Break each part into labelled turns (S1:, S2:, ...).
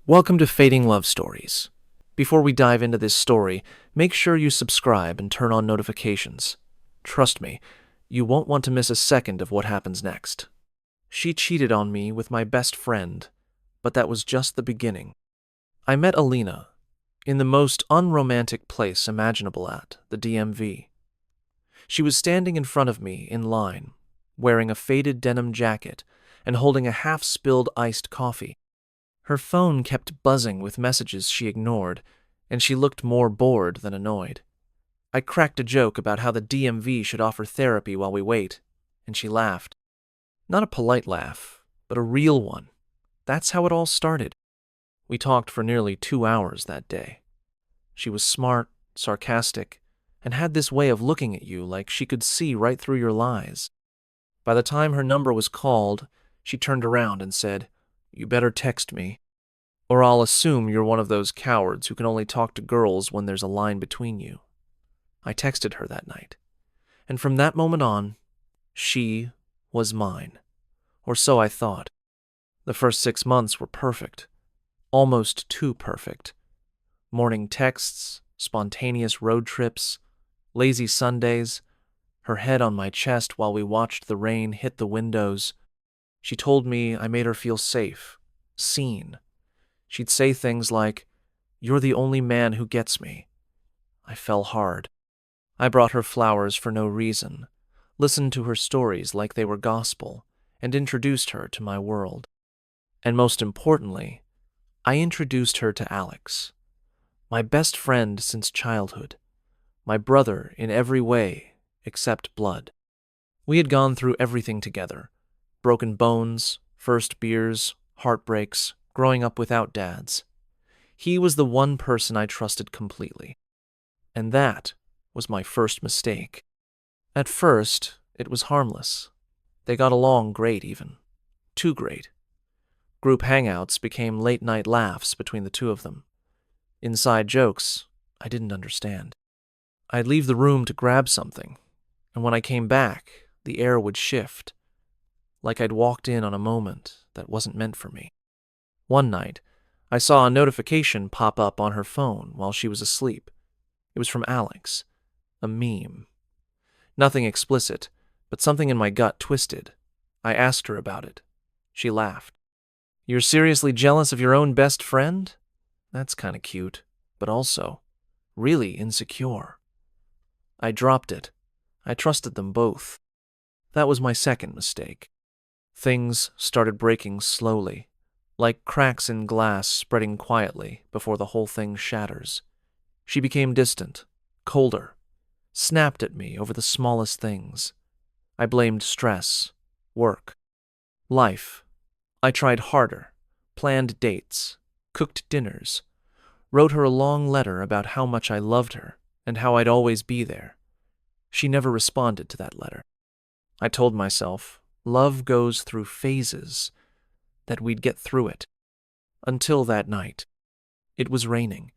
S1: Welcome to Fading Love Stories. Before we dive into this story, make sure you subscribe and turn on notifications. Trust me, you won't want to miss a second of what happens next. She cheated on me with my best friend, but that was just the beginning. I met Alina in the most unromantic place imaginable at the DMV. She was standing in front of me in line, wearing a faded denim jacket and holding a half-spilled iced coffee. Her phone kept buzzing with messages she ignored, and she looked more bored than annoyed. I cracked a joke about how the DMV should offer therapy while we wait, and she laughed. Not a polite laugh, but a real one. That's how it all started. We talked for nearly 2 hours that day. She was smart, sarcastic, and had this way of looking at you like she could see right through your lies. By the time her number was called, she turned around and said, "You better text me, or I'll assume you're one of those cowards who can only talk to girls when there's a line between you." I texted her that night, and from that moment on, she was mine. Or so I thought. The first 6 months were perfect, almost too perfect. Morning texts, spontaneous road trips, lazy Sundays, her head on my chest while we watched the rain hit the windows. She told me I made her feel safe, seen. She'd say things like, "You're the only man who gets me." I fell hard. I brought her flowers for no reason, listened to her stories like they were gospel, and introduced her to my world. And most importantly, I introduced her to Alex, my best friend since childhood, my brother in every way except blood. We had gone through everything together. Broken bones, first beers, heartbreaks, growing up without dads. He was the one person I trusted completely. And that was my first mistake. At first, it was harmless. They got along great even. Too great. Group hangouts became late-night laughs between the two of them. Inside jokes I didn't understand. I'd leave the room to grab something, and when I came back, the air would shift, like I'd walked in on a moment that wasn't meant for me. One night, I saw a notification pop up on her phone while she was asleep. It was from Alex, a meme. Nothing explicit, but something in my gut twisted. I asked her about it. She laughed. "You're seriously jealous of your own best friend? That's kinda cute, but also really insecure." I dropped it. I trusted them both. That was my second mistake. Things started breaking slowly, like cracks in glass spreading quietly before the whole thing shatters. She became distant, colder, snapped at me over the smallest things. I blamed stress, work, life. I tried harder, planned dates, cooked dinners, wrote her a long letter about how much I loved her and how I'd always be there. She never responded to that letter. I told myself, love goes through phases, that we'd get through it. Until that night. It was raining.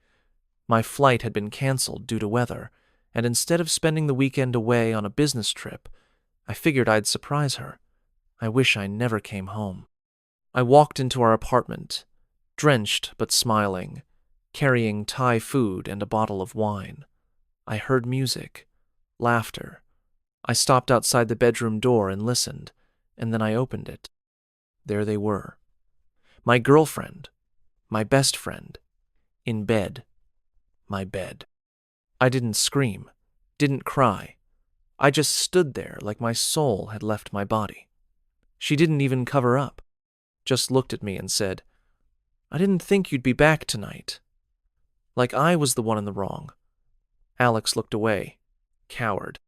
S1: My flight had been canceled due to weather, and instead of spending the weekend away on a business trip, I figured I'd surprise her. I wish I never came home. I walked into our apartment, drenched but smiling, carrying Thai food and a bottle of wine. I heard music, laughter. I stopped outside the bedroom door and listened, and then I opened it. There they were. My girlfriend, my best friend, in bed. My bed. I didn't scream, didn't cry. I just stood there like my soul had left my body. She didn't even cover up, just looked at me and said, "I didn't think you'd be back tonight." Like I was the one in the wrong. Alex looked away, coward.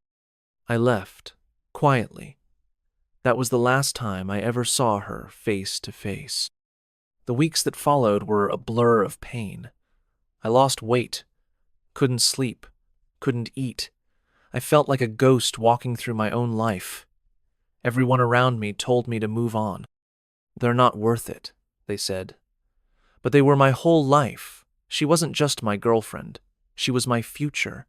S1: I left, quietly. That was the last time I ever saw her face to face. The weeks that followed were a blur of pain. I lost weight, couldn't sleep, couldn't eat. I felt like a ghost walking through my own life. Everyone around me told me to move on. "They're not worth it," they said. But they were my whole life. She wasn't just my girlfriend. She was my future.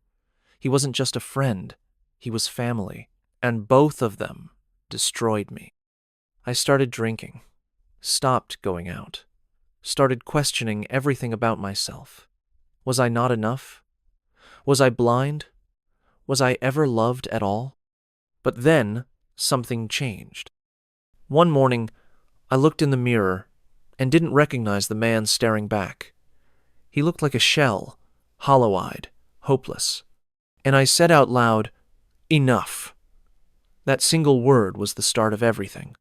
S1: He wasn't just a friend. He was family. And both of them destroyed me. I started drinking, stopped going out, Started questioning everything about myself. Was I not enough? Was I blind? Was I ever loved at all? But then, something changed. One morning, I looked in the mirror and didn't recognize the man staring back. He looked like a shell, hollow-eyed, hopeless. And I said out loud, "Enough." That single word was the start of everything.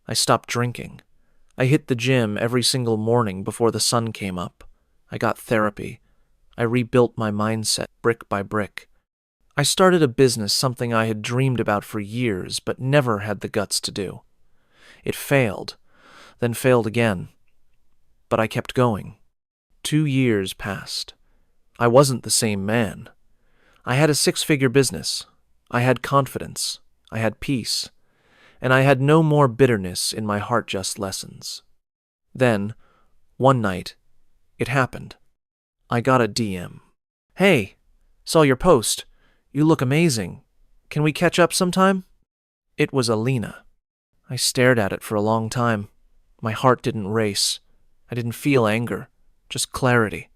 S1: I stopped drinking. I hit the gym every single morning before the sun came up. I got therapy. I rebuilt my mindset brick by brick. I started a business, something I had dreamed about for years but never had the guts to do. It failed, then failed again. But I kept going. 2 years passed. I wasn't the same man. I had a 6-figure business. I had confidence. I had peace. And I had no more bitterness in my heart, just lessons. Then, one night, it happened. I got a DM. "Hey, saw your post. You look amazing. Can we catch up sometime?" It was Alina. I stared at it for a long time. My heart didn't race. I didn't feel anger, just clarity.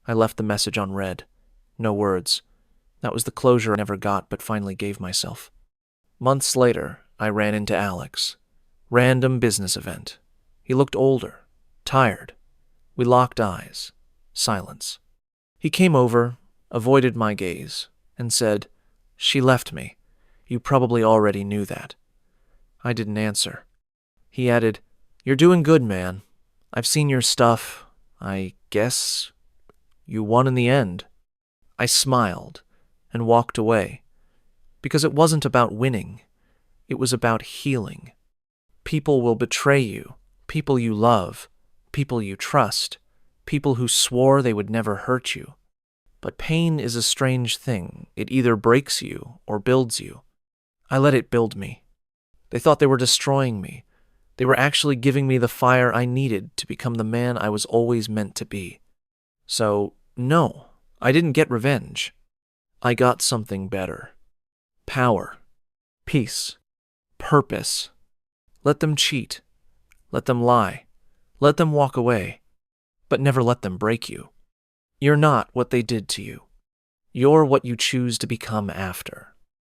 S1: I left the message unread. No words. That was the closure I never got but finally gave myself. Months later, I ran into Alex. Random business event. He looked older, tired. We locked eyes. Silence. He came over, avoided my gaze, and said, "She left me. You probably already knew that." I didn't answer. He added, "You're doing good, man. I've seen your stuff. I guess you won in the end." I smiled and walked away, because it wasn't about winning. It was about healing. People will betray you, people you love, people you trust, people who swore they would never hurt you. But pain is a strange thing. It either breaks you or builds you. I let it build me. They thought they were destroying me. They were actually giving me the fire I needed to become the man I was always meant to be. So, no, I didn't get revenge. I got something better. Power. Peace. Purpose. Let them cheat. Let them lie. Let them walk away. But never let them break you. You're not what they did to you. You're what you choose to become after.